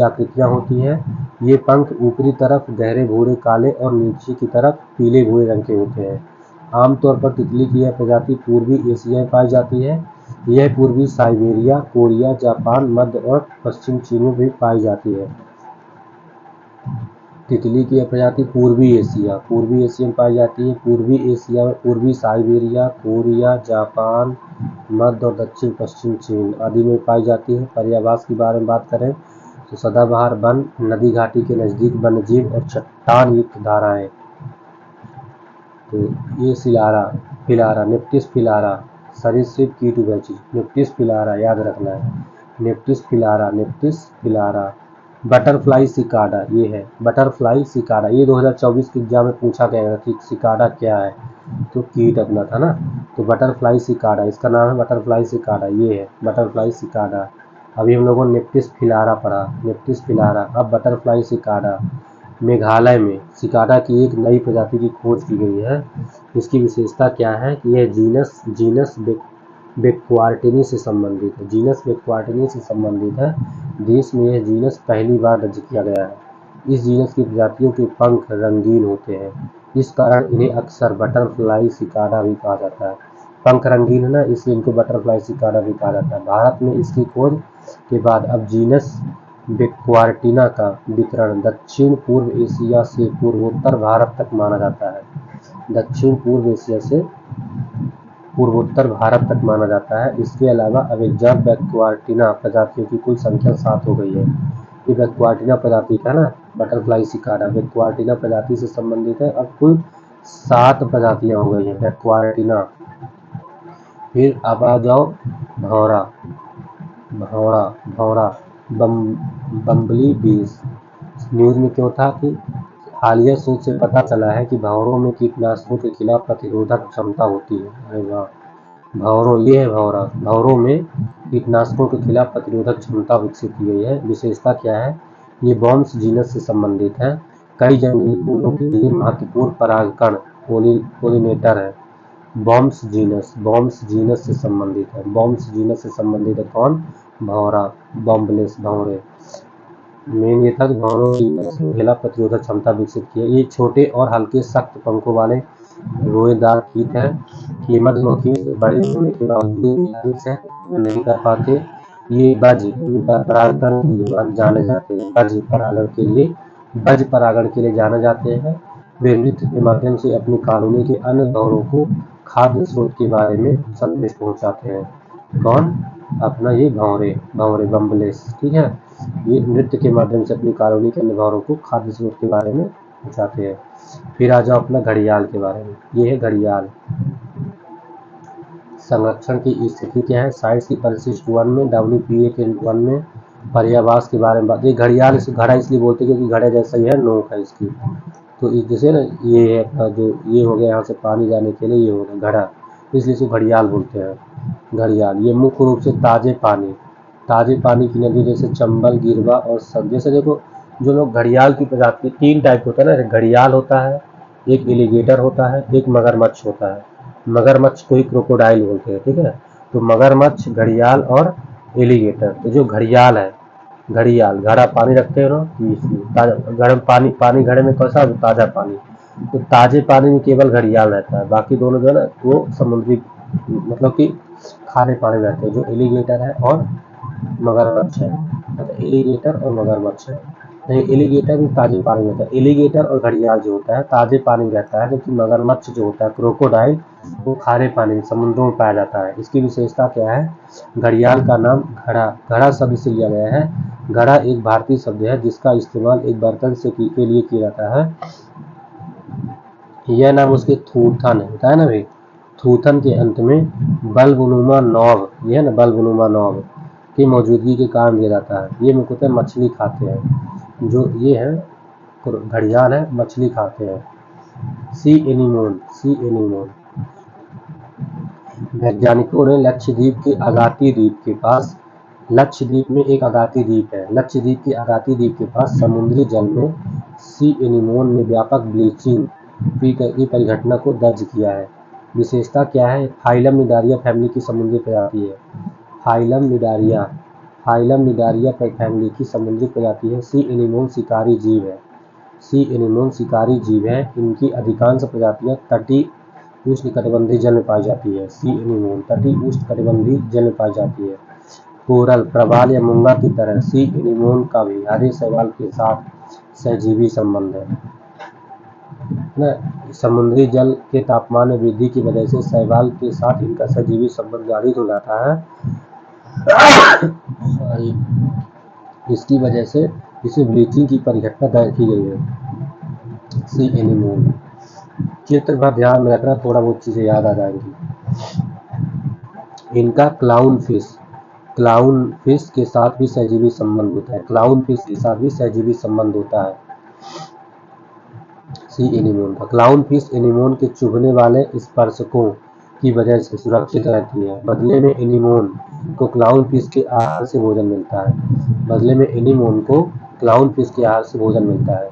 आकृतियां होती हैं। ये पंख ऊपरी तरफ गहरे भूरे काले और नीचे की तरफ पीले भूरे रंग के होते हैं। आमतौर पर तितली की यह प्रजाति पूर्वी एशिया में पाई जाती है। यह पूर्वी साइबेरिया, कोरिया, जापान, मध्य और पश्चिम चीन में भी पाई जाती है। तितली की यह प्रजाति पूर्वी एशिया में पाई जाती है। पूर्वी एशिया में पूर्वी साइबेरिया, कोरिया, जापान, मध्य और दक्षिण पश्चिम चीन आदि में पाई जाती है। पर्यावास के बारे में बात करें तो सदाबहार वन, नदी घाटी के नजदीक वन्यजीव और चट्टान युक्त धाराएं। तो ये फिलारा नेप्टिस फिलारा सरीसृप कीट उभयचर नेप्टिस फिलारा याद रखना है। नेप्टिस फिलारा। बटरफ्लाई सिकाडा ये है, बटरफ्लाई सिकाडा ये 2024 के एग्जाम में पूछा गया था कि सिकाडा क्या है, तो कीट अपना था ना, तो बटरफ्लाई सिकाडा इसका नाम है, बटरफ्लाई सिकाडा ये है बटरफ्लाई सिकाडा। अभी हम लोगों ने नेप्टिस फिलारा पढ़ा, नेप्टिस फिलारा। अब बटरफ्लाई सिकाडा। मेघालय में सिकाडा की एक नई प्रजाति की खोज की गई है। इसकी विशेषता क्या है कि यह जीनस बेक्वार्टिनी से संबंधित है। देश में यह जीनस पहली बार दर्ज किया गया है। इस जीनस की प्रजातियों के पंख रंगीन होते हैं, इस कारण इन्हें अक्सर बटरफ्लाई सिकाडा भी कहा जाता है। पंख रंगीन है ना, इसलिए इनको बटरफ्लाई सिकाडा भी कहा जाता है। भारत में इसकी खोज के बाद अब जीनस बेक्वार्टिना का वितरण दक्षिण पूर्व एशिया से पूर्वोत्तर भारत तक माना जाता है। दक्षिण पूर्व एशिया से पूर्वोत्तर भारत तक माना जाता है। इसके अलावा अब एग्जाम बेक्वार्टिना प्रजातियों की कुल संख्या 7 हो गई है। ये बेक्वार्टिना प्रजाति का ना बटरफ्लाई सिकाडा बेक्वार्टिना प्रजाति से संबंधित है। अब कुल 7 प्रजातियां हो गई हैं बेक्वार्टिना। फिर अब आ जाओ भौरा बम्बली बीज। न्यूज में क्यों था कि हालिया शोध से पता चला है कि भंवरों में कीटनाशकों के खिलाफ प्रतिरोधक क्षमता होती है। अरे वाह, भंवरों में कीटनाशकों के खिलाफ प्रतिरोधक क्षमता विकसित की गई है। विशेषता क्या है? ये बॉम्स जीनस से संबंधित है। कई जंगली फूलों के लिए महत्वपूर्ण परागकण पोलिनेटर है। बॉम्स जीनस से संबंधित है। कौन? भंवरा, बॉम्बलेस भंवरे। मेन ये था कि भंवरों की खिलाफ प्रतिरोधक क्षमता विकसित की है। ये छोटे और हल्के सख्त पंखों वाले रोएदार कीट है। ये मधुमक्खी बड़े होने के बावजूद से नहीं कर पाते। ये बज परागण के लिए जाने जाते हैं। बज परागण के लिए जाने जाते हैं। वे नृत्य के माध्यम से अपनी कॉलोनी के अन्य भंवरों को खाद्य स्रोत के बारे में संदेश पहुंचाते हैं। कौन? अपना ये भंवरे बम्बलेस, ठीक है। ये नृत्य के माध्यम से अपनी कॉलोनी के अन्य भंवरों को खाद्य स्रोत के बारे में पहुंचाते हैं। फिर आ जाओ अपना घड़ियाल के बारे में। ये है घड़ियाल। संरक्षण की स्थिति क्या है? साइट्स की परिशिष्ट 1 में, WPA के 1 में। पर्यावास के बारे में बात। ये घड़ियाल इस घड़ा इसलिए बोलते हैं क्योंकि घड़े जैसा ही है, नोक है इसकी। तो जैसे ना ये है अपना जो ये हो गया यहाँ से पानी जाने के लिए, ये हो गया घड़ा, इसलिए इसको घड़ियाल बोलते हैं। घड़ियाल ये मुख्य रूप से ताजे पानी की नदी जैसे चंबल, गिरवा और सब। जैसे देखो जो लोग घड़ियाल की प्रजाति 3 टाइप होता है ना, घड़ियाल होता है, एक एलिगेटर होता है, एक मगरमच्छ होता है। मगरमच्छ को ही क्रोकोडाइल बोलते हैं, ठीक है। तो मगरमच्छ, घड़ियाल और एलिगेटर। तो जो घड़ियाल है, घड़ियाल घड़ा पानी रखते हैं ना, गर्म पानी घड़े में कैसा? ताजा पानी। तो ताजे पानी में केवल घड़ियाल रहता है, बाकी दोनों जो है ना वो समुद्री मतलब कि खारे पानी रहते हैं, जो एलिगेटर है और मगरमच्छ है। एलिगेटर और मगरमच्छ है। नहीं, एलिगेटर भी ताजे पानी में रहता है। एलिगेटर और घड़ियाल जो होता है ताजे पानी में रहता है, जबकि मगरमच्छ जो होता है क्रोकोडाइल वो खारे पानी में समुद्रों में पाया जाता है। इसकी विशेषता क्या है? घड़ियाल का नाम घड़ा घड़ा शब्द से लिया गया है। घड़ा एक भारतीय शब्द है जिसका इस्तेमाल एक बर्तन के लिए किया जाता है। यह नाम उसके थूथन होता है ना भाई, थूथन के अंत में बल्बनुमा नॉब, ये है ना बल्बनुमा नॉब की मौजूदगी के कारण दिया जाता है। ये मुख्यतः मछली खाते हैं, जो ये है घड़ियाल है, मछली खाते हैं। सी एनीमोन वैज्ञानिकों ने लक्षद्वीप में एक अगाती द्वीप है। लक्षद्वीप के अगाती द्वीप के पास समुद्री जल में सी एनीमोन ने व्यापक ब्लीचिंग की परिघटना को दर्ज किया है। विशेषता क्या है? फाइलम निडारिया फैमिली की समुद्री प्रजाति है। फाइलम निडारिया फैमिली की समुद्री प्रजाति है। सी एनीमोन शिकारी जीव है। इनकी अधिकांश प्रजातियां तटीय उष्णकटिबंधीय जल में पाई जाती है। सी एनीमोन तटीय उष्णकटिबंधीय जल में पाई जाती है। कोरल, प्रवाल या मूंगा की तरह सी एनीमोन का भी हरे शैवाल के साथ सहजीवी संबंध है ना। समुद्री जल के तापमान में वृद्धि की वजह से शैवाल के साथ इनका सहजीवी संबंध बाधित हो जाता है। इसकी वजह से इसे ब्लीचिंग की परिघटना दर्ज की गई है। सी एनीमोन चित्र भर ध्यान में रखना, थोड़ा बहुत चीजें याद आ जाएंगी। इनका क्लाउन फिश के साथ भी सहजीवी संबंध होता है। क्लाउन फिश के साथ भी सहजीवी संबंध होता है सी एनीमोन का। क्लाउन फिश एनीमोन के चुभने वाले स्पर्शकों की वजह से सुरक्षित रहती है। बदले में एनीमोन को क्लाउन फिश के आहार से भोजन मिलता है।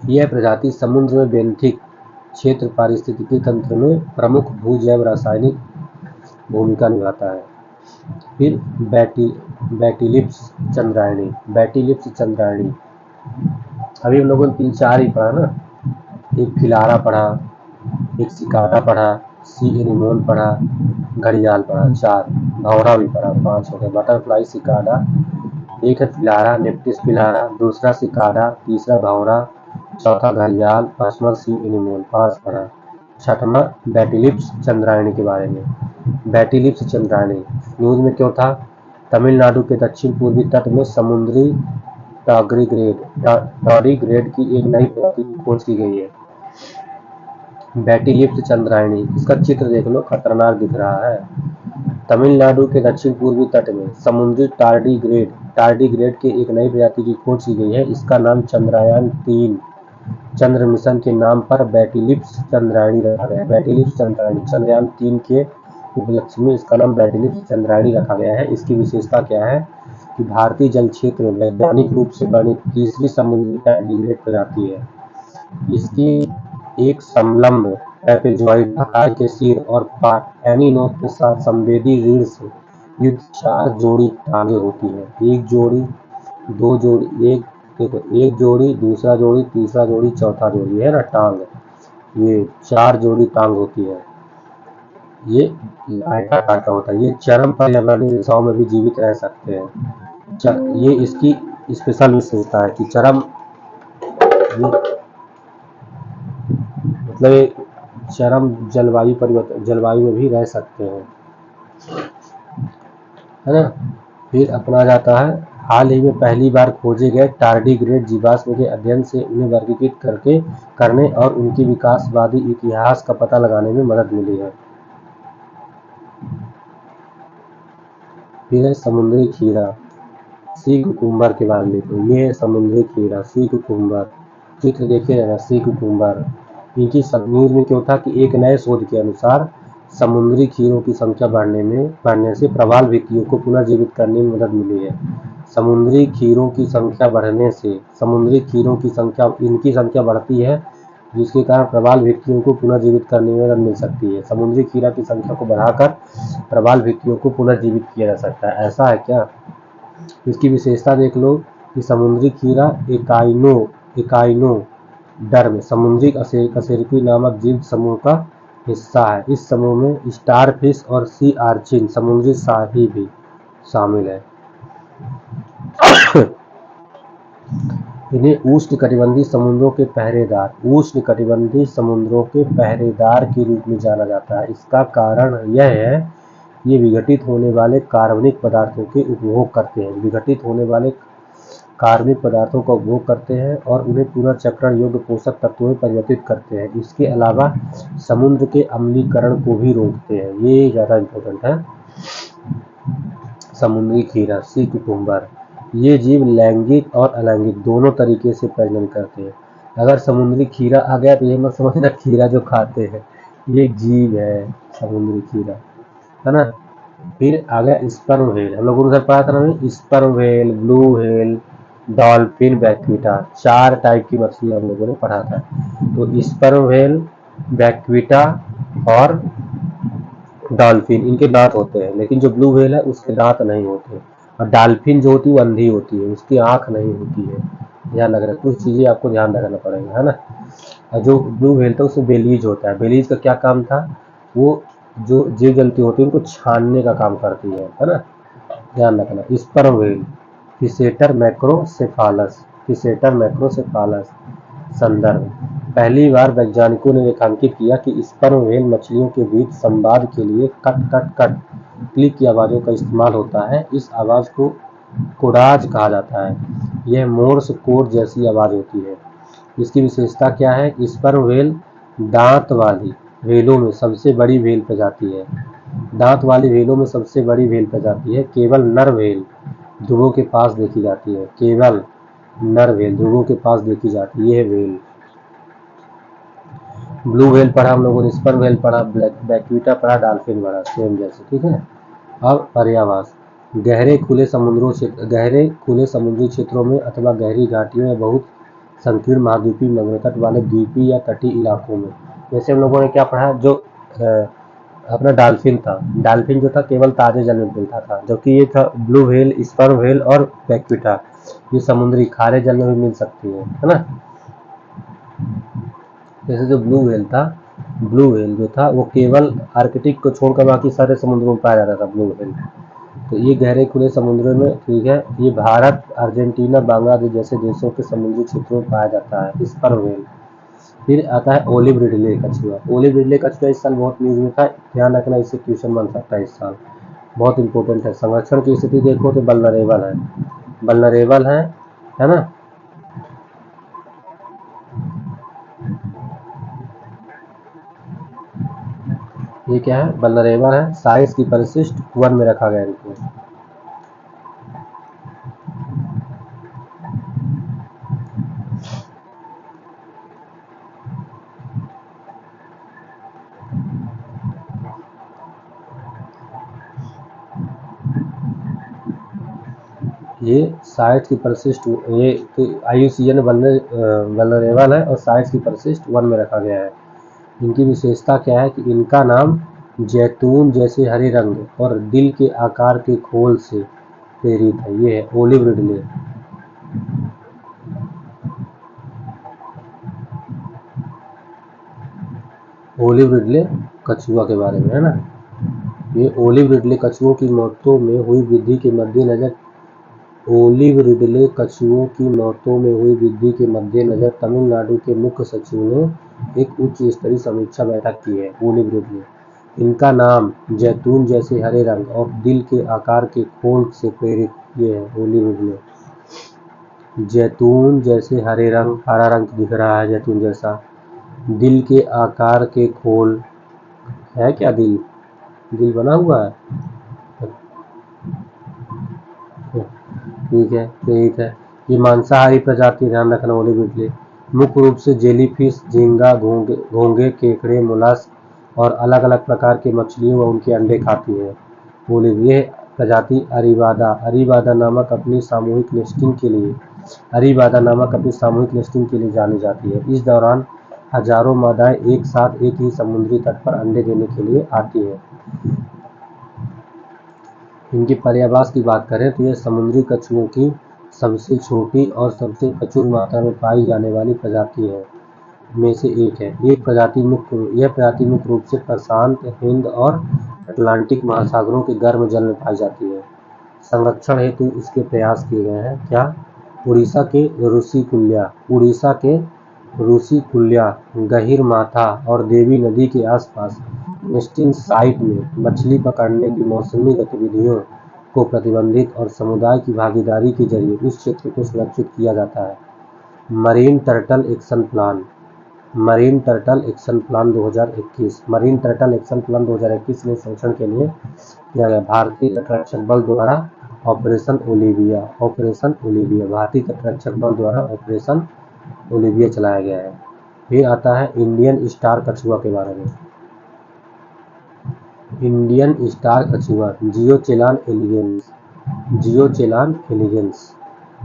यह प्रजाति समुद्र में बेंथिक क्षेत्र पारिस्थितिकी तंत्र में प्रमुख भूजैव रासायनिक भूमिका निभाता है। फिर बैटिलिप्स चंद्रायणी, अभी हम लोगों ने 3-4 ही पढ़ा ना। एक फिलारा पढ़ा, एक सिकारा पढ़ा, सी एनीमोन पढ़ा, घड़ियाल पढ़ा, 4 भंवरा भी पढ़ा, 5 हो गए। बटरफ्लाई सिकारा, एक है फिलारा नेप्टिस फिलारा, दूसरा सिकारा, तीसरा भंवरा, चौथा घड़ियाल, पांचवा सी एनीमोन, 5 पढ़ा। छठवां बैटिलिप्स चंद्रायणी के बारे में। बैटिलिप्स चंद्रायणी न्यूज में क्यों था? तमिलनाडु के दक्षिण पूर्वी तट में समुद्री टारडीग्रेड की एक नई प्रजाति की खोज की गई है। बैटिलिप्स चंद्रायणी, इसका चित्र देख लो, खतरनाक दिख रहा है। तमिलनाडु के दक्षिण पूर्वी तट में समुद्री टारडीग्रेड के एक नई प्रजाति की खोज की गई है। इसका नाम चंद्रयान-3 चंद्र मिशन के नाम पर बैटिलिप्स चंद्रायणी रखा गया है। बैटिलिप्स चंद्रायणी चंद्रयान-3 के उपलक्ष्य में इसका नाम बैटिलिप्स चंद्रायणी रखा गया है। इसकी विशेषता क्या है कि भारतीय जल क्षेत्र में वैज्ञानिक रूप से वर्णित तीसरी समुद्री टारडीग्रेड प्रजाति है। इसकी एक समलंब ट्रैपेजॉइड आकार के सिर और पैनी नोक के साथ संवेदी रीढ़ से युक्त 4 जोड़ी टांगें होती हैं। एक जोड़ी, दूसरा जोड़ी, तीसरा जोड़ी, चौथा जोड़ी, है ना टांग। ये 4 जोड़ी टांग होती है। ये आयताकार का होता है। ये चरम पर्यावरणीय दिशाओं में भी जीवित रह सकते हैं। ये इसकी स्पेशल विशेषता है कि चरम जलवायु में भी रह सकते हैं, है ना। फिर अपना जाता है, हाल ही में पहली बार खोजे गए टारडीग्रेड जीवाश्म के अध्ययन से उन्हें वर्गीकृत करने और उनकी विकासवादी इतिहास का पता लगाने में मदद मिली है। फिर है समुद्री खीरा, सी कुकुम्बर के बारे में। तो ये है समुद्री खीरा, सी कुकुम्बर, चित्र देखे रहना, सी कुकुम्बर। इनकी न्यूज में क्यों था कि एक नए शोध के अनुसार समुद्री खीरों की संख्या बढ़ने से प्रवाल भित्तियों को पुनर्जीवित करने में मदद मिली है। समुद्री खीरों की संख्या बढ़ने से इनकी संख्या बढ़ती है, जिसके कारण प्रवाल भित्तियों को पुनर्जीवित करने में मदद मिल सकती है। समुद्री खीरा की संख्या को बढ़ाकर प्रवाल भित्तियों को पुनर्जीवित किया जा सकता है। ऐसा है क्या? इसकी विशेषता देख लो कि समुद्री खीरा एकाइनोडर्म समुद्री कशेरुकी नामक जीव समूह का हिस्सा है। इस समूह में स्टारफिश और सी आर्चिन समुद्री शाही भी शामिल है। इन्हें उष्णकटिबंधीय समुद्रों के पहरेदार के रूप में जाना जाता है। इसका कारण यह है, ये विघटित होने वाले कार्बनिक पदार्थों के उपभोग करते हैं। विघटित होने वाले कार्बनिक पदार्थों का उपभोग करते हैं और उन्हें पुनर्चक्रण योग्य पोषक तत्वों में परिवर्तित करते हैं। इसके अलावा समुद्र के अम्लीकरण को भी रोकते हैं। ये ज़्यादा इम्पोर्टेंट है। समुद्री खीरा, सी कुकुम्बर, ये जीव लैंगिक और अलैंगिक दोनों तरीके से प्रजनन करते हैं। अगर समुद्री खीरा आ गया तो ये मत समझना खीरा जो खाते हैं, ये एक जीव है समुद्री खीरा, है ना। फिर आ गया स्पर्म व्हेल, हम लोगों ने पढ़ा था ना, sperm whale, blue whale, dolphin, vaquita, 4 type की मछली हम लोगों ने पढ़ा था। तो स्पर्म व्हेल, बैक्वीटा और डॉल्फिन, इनके दांत होते हैं, लेकिन जो ब्लू व्हेल है उसके दांत नहीं होते। और डॉल्फिन जो होती है वो अंधी होती है, उसकी आंख नहीं होती है। ध्यान लग रहा है, कुछ चीजें आपको ध्यान रखना पड़ेगा, है ना। और जो ब्लू व्हेल था उसमें बेलीज होता है। बेलीज का क्या काम था, वो जो जीव जंतु होती है उनको छानने का काम करती है ना। ध्यान रखना। Sperm whale, Physeter macrocephalus, Physeter macrocephalus. संदर्भ, पहली बार वैज्ञानिकों ने रेखांकित किया कि स्पर्म व्हेल मछलियों के बीच संवाद के लिए कट कट कट क्लिक की आवाजों का इस्तेमाल होता है। इस आवाज को कोडाज कहा जाता है। यह मोर्स कोड जैसी आवाज होती है। इसकी विशेषता क्या है, स्पर्म व्हेल दांत वाली व्हेलों में सबसे बड़ी व्हेल प्रजाति है। दांत वाली व्हेलों में सबसे बड़ी व्हेल प्रजाति है। केवल नर व्हेल ध्रुवों के पास देखी जाती है। केवल नर व्हेल ध्रुवों के पास देखी जाती है। यह व्हेल, ब्लू व्हेल पढ़ा हम लोगों ने, स्पर्म व्हेल पढ़ा, बैक्वीटा पढ़ा, डॉल्फिन पढ़ा, सेम जैसे, ठीक है। अब पर्यावास, गहरे खुले समुद्री क्षेत्रों में अथवा गहरी घाटियों या बहुत संकीर्ण महाद्वीपीय मग्नतट वाले द्वीपीय या तटीय इलाकों में। जैसे हम लोगों ने क्या पढ़ा, जो अपना डॉल्फिन था, डॉल्फिन जो था केवल ताजे जल में मिलता था, जबकि ये था ब्लू व्हेल, स्पर्म व्हेल और बैक्वीटा, ये समुद्री खारे जल में भी मिल सकती है ना। जैसे जो ब्लू व्हेल जो था वो केवल आर्कटिक को छोड़कर बाकी सारे समुद्रों में पाया जाता था, ब्लू व्हेल। तो ये गहरे खुले समुद्रों में, ठीक है, ये भारत, अर्जेंटीना, बांग्लादेश जैसे देशों के समुद्री क्षेत्रों में पाया जाता है स्पर्म व्हेल। फिर आता है ओलिव रिडले कछुआ। ओलिव रिडले कछुआ इस साल बहुत न्यूज में था, ध्यान रखना, इससे क्वेश्चन बन सकता है इस साल, बहुत इंपॉर्टेंट है। संरक्षण की स्थिति देखो तो वल्नरेबल है ना। ये क्या है, वल्नरेबल है, साइज की परिशिष्ट 1 में रखा गया इनको। ये साइज की परिशिष्ट, ये तो IUCN वल्नरेबल है और साइज की परिशिष्ट 1 में रखा गया है। इनकी विशेषता क्या है कि इनका नाम जैतून जैसे हरे रंग और दिल के आकार के खोल से प्रेरित है। ये है ओलिव रिडले। ओलिव रिडले कछुआ के बारे में, है ना। ये ओलिव रिडले कछुओं की मौतों में हुई वृद्धि के मद्देनजर तमिलनाडु के मुख्य सचिव ने एक उच्च स्तरीय समीक्षा बैठक की है। ओलिव रिडले, इनका नाम जैतून जैसे हरे रंग और दिल के आकार के खोल से प्रेरित, ये है ओलिव रिडले। जैतून जैसे हरे रंग, हरा रंग दिख रहा है जैतून जैसा, दिल के आकार के खोल है, क्या दिल बना हुआ है, ठीक है, प्रेरित है। ये मांसाहारी प्रजाति, ध्यान रखना ओलिव रिडले, मुख्य रूप से जेलीफिश, झींगा, घोंगे, केकड़े, मोलस्क और अलग अलग प्रकार के मछलियों व उनके अंडे खाती है। ओलिव, ये प्रजाति अरीबादा नामक अपनी सामूहिक नेस्टिंग के लिए जानी जाती है। इस दौरान हजारों मादाएं एक साथ एक ही समुद्री तट पर अंडे देने के लिए आती है। इनके पर्यावास की बात करें तो यह समुद्री कछुओं की सबसे छोटी और सबसे प्रचुर मात्रा में पाई जाने वाली प्रजाति है में से एक है। यह प्रजाति मुख्य रूप से प्रशांत, हिंद और अटलांटिक महासागरों के गर्म जल में पाई जाती है। संरक्षण हेतु इसके प्रयास किए गए हैं, क्या, उड़ीसा के रुषिकुल्या, गहीरमाथा और देवी नदी के आसपास नेस्टिंग साइट में मछली पकड़ने की मौसमी गतिविधियों को प्रतिबंधित और समुदाय की भागीदारी के जरिए उस क्षेत्र को सुरक्षित किया जाता है। Marine turtle action plan 2021 marine turtle action plan 2021 में संरक्षण के लिए किया गया। भारतीय तटरक्षक बल द्वारा ऑपरेशन ओलिविया भारतीय तटरक्षक बल द्वारा ऑपरेशन ओलिविया चलाया गया है। फिर आता है इंडियन स्टार कछुआ के बारे में। इंडियन स्टार कछुआ जियोचेलान एलिगेंस।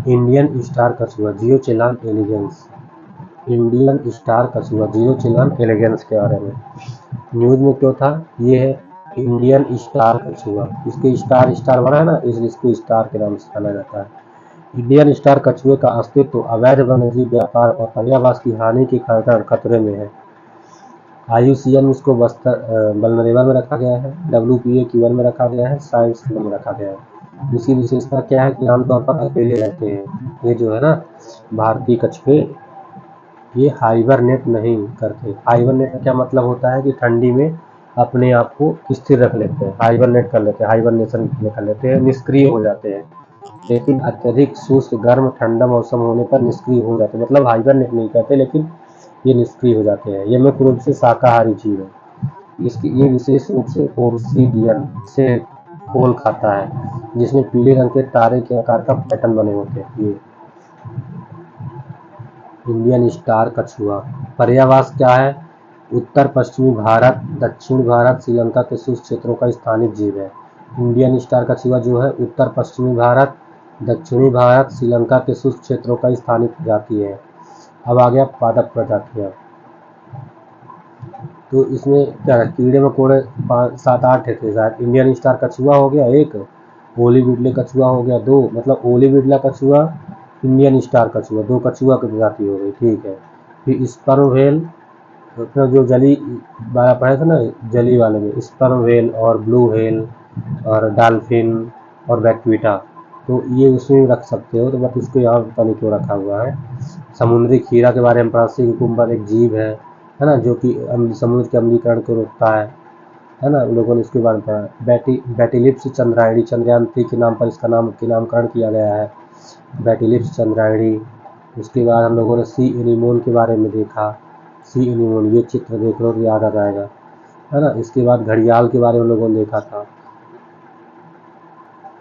इंडियन स्टार कछुआ जियोचेलान एलिगेंस के बारे में न्यूज में क्यों था, ये है इंडियन स्टार कछुआ, इसके स्टार बना है ना, इसलिए इसको स्टार के नाम से जाना जाता है। इंडियन स्टार कछुए का अस्तित्व अवैध वन्यजीव व्यापार और पर्यावरण की हानि के कारण खतरे में है। IUCN इसको वल्नरेबल में रखा गया है, WPA Q1 में रखा गया है, साइंस में रखा गया है। इसकी विशेषता क्या है कि आमतौर पर अकेले रहते हैं। ये जो है ना भारतीय कछुए, ये हाइबरनेट नहीं करते। हाइबरनेट का क्या मतलब होता है कि ठंडी में अपने आप को स्थिर रख लेते हैं, हाइबरनेट कर लेते हैं, हाइबरनेशन कर लेते हैं, निष्क्रिय हो जाते हैं। लेकिन अत्यधिक शुष्क गर्म ठंडा मौसम होने पर निष्क्रिय हो जाते हैं, मतलब हाइबरनेट नहीं करते लेकिन ये निष्क्रिय हो जाते हैं। ये मुख्य रूप से शाकाहारी जीव है। इसकी ये विशेष रूप से ओब्सिडियन से खोल खाता है, जिसमें पीले रंग के तारे के आकार का पैटर्न बने होते हैं। ये इंडियन स्टार कछुआ पर्यावास क्या है, उत्तर पश्चिमी भारत, दक्षिण भारत, श्रीलंका के शुष्क क्षेत्रों का स्थानिक जीव है। इंडियन स्टार कछुआ जो है उत्तर पश्चिमी भारत, दक्षिणी भारत, श्रीलंका के शुष्क क्षेत्रों का स्थानिक प्रजाति है। अब आ गया पादप प्रजातियां। तो इसमें क्या है, कीड़े मकोड़े 7-8 थे शायद। इंडियन स्टार कछुआ हो गया एक, ओलिविडले कछुआ हो गया 2, मतलब ओलिविडला कछुआ, इंडियन स्टार कछुआ, 2 कछुआ की प्रजाति हो गई, ठीक है। फिर स्पर्म व्हेल, तो जो जली वाला पढ़े थे ना, जली वाले में स्पर्म व्हेल और ब्लू व्हेल और डॉल्फिन और बैक्वीटा, तो ये उसमें रख सकते हो। तो बट इसको यहाँ पता नहीं क्यों रखा हुआ है। समुद्री खीरा के बारे में पढ़ा, सी कुकुम्बर एक जीव है ना, जो कि समुद्र के अम्लीकरण को रोकता है ना, लोगों ने इसके बारे में पढ़ा। बैटिलिप्स चंद्रायणी, चंद्रयान 3 के नाम पर इसका नामकरण किया गया है, बैटिलिप्स चंद्रायणी। उसके बाद हम लोगों ने सी एनिमोन के बारे में देखा, सी एनिमोन, ये चित्र देख लो तो याद आ जाएगा, है ना। इसके बाद घड़ियाल के बारे में लोगों ने देखा था,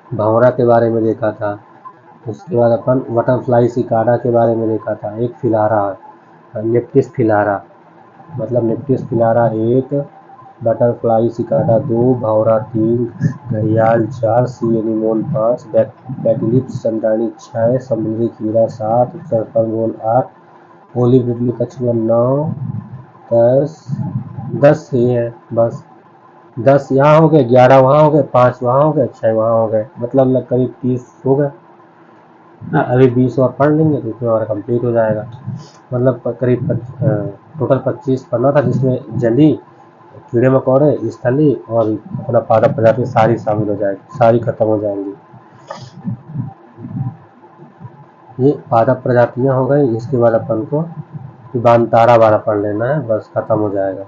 भंवरा के बारे में देखा था। उसके बाद अपन बटरफ्लाई सिकाडा के बारे में देखा था, एक फिलारा, नेप्टिस फिलारा, मतलब नेप्टिस फिलारा 1, बटरफ्लाई सिकाडा 2, भंवरा 3, घड़ियाल 4, सी एनिमोन 5, बैटिलिप्स चंद्रायणी 6, समुद्री कीड़ा 7, सर्पंगोल 8, ओलिविडली कछुआ 9, 10 ही है बस। 10 यहाँ हो गए, 11 वहाँ हो गए, 5 वहाँ हो गए, 6 वहाँ हो गए, मतलब करीब 30 हो गए। अभी 20 और पढ़ लेंगे तो इसमें हमारा कंप्लीट हो जाएगा। मतलब करीब टोटल 25 पढ़ना था, जिसमें जली, कीड़े मकोड़े, स्थली और अपना पादप प्रजाति सारी शामिल हो जाएगी, सारी खत्म हो जाएंगी। ये पादप प्रजातियां हो गई। इसके बाद अपन को पिबानतारा वाला पढ़ लेना है, बस खत्म हो जाएगा।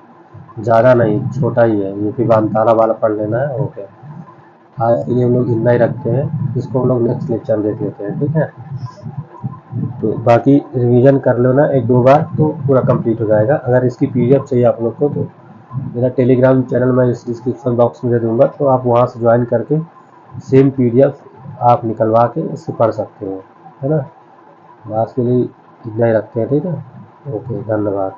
ज़्यादा नहीं, छोटा ही है ये, पिबानतारा वाला पढ़ लेना है, ओके। आज के लिए हम लोग इतना ही रखते हैं, इसको हम लोग नेक्स्ट लेक्चर देख लेते हैं, ठीक है। तो बाकी रिवीजन कर लो ना 1-2 बार तो पूरा कंप्लीट हो जाएगा। अगर इसकी PDF चाहिए आप लोग को तो मेरा टेलीग्राम चैनल मैं इस डिस्क्रिप्शन बॉक्स में दे दूंगा, तो आप वहाँ से ज्वाइन करके सेम PDF आप निकलवा के इससे पढ़ सकते हो, है ना। आज के लिए इतना ही रखते हैं, ठीक है, ओके, धन्यवाद।